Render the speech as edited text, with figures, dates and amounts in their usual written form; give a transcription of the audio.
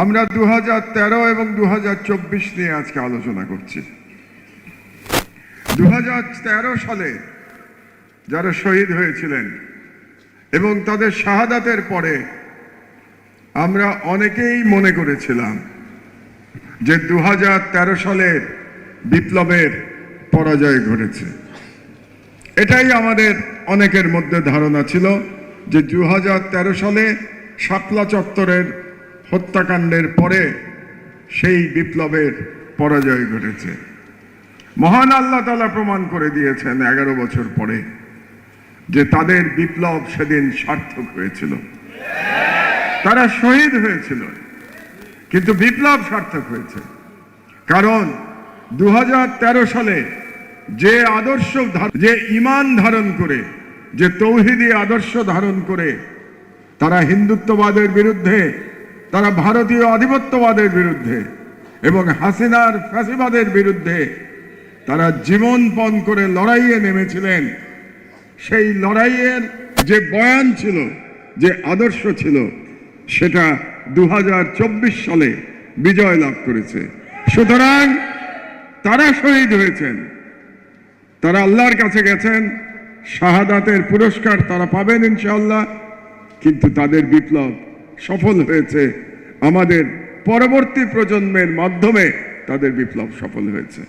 আমরা 2013 এবং 2024 নিয়ে আজকে আলোচনা করছি। 2013 সালে যারা শহীদ হয়েছিলেন এবং তাদের শাহাদাতের পরে আমরা অনেকেই মনে করেছিলাম যে 2013 সালের বিপ্লবের পরাজয় ঘটেছে। এটাই আমাদের অনেকের মধ্যে ধারণা ছিল যে 2013 সালে শাপলা চত্বরের হত্যাকাণ্ডের পরে সেই বিপ্লবের পরাজয় ঘটেছে। মহান আল্লাহ তাআলা প্রমাণ করে দিয়েছেন 11 বছর পরে যে তাদের বিপ্লব সেদিন সার্থক হয়েছিল। তারা শহীদ হয়েছিল, কিন্তু বিপ্লব সার্থক হয়েছে। কারণ 2013 সালে যে আদর্শ, যে ঈমান ধারণ করে, যে তৌহিদি আদর্শ ধারণ করে তারা হিন্দুত্ববাদের বিরুদ্ধে, তারা ভারতীয় আধিপত্যবাদের বিরুদ্ধে এবং হাসিনার ফ্যাসিবাদের বিরুদ্ধে তারা জীবনপণ করে লড়াইয়ে নেমেছিলেন, সেই লড়াইয়ের যে বয়ান ছিল, যে আদর্শ ছিল, সেটা 2024 সালে বিজয় লাভ করেছে। সুতরাং তারা শহীদ হয়েছেন, তারা আল্লাহর কাছে গেছেন, শাহাদাতের পুরস্কার তারা পাবেন ইনশাআল্লাহ। কিন্তু তাদের বিপ্লব সফল হয়েছে, আমাদের পরবর্তী প্রজন্মের মাধ্যমে তাদের বিপ্লব সফল হয়েছে।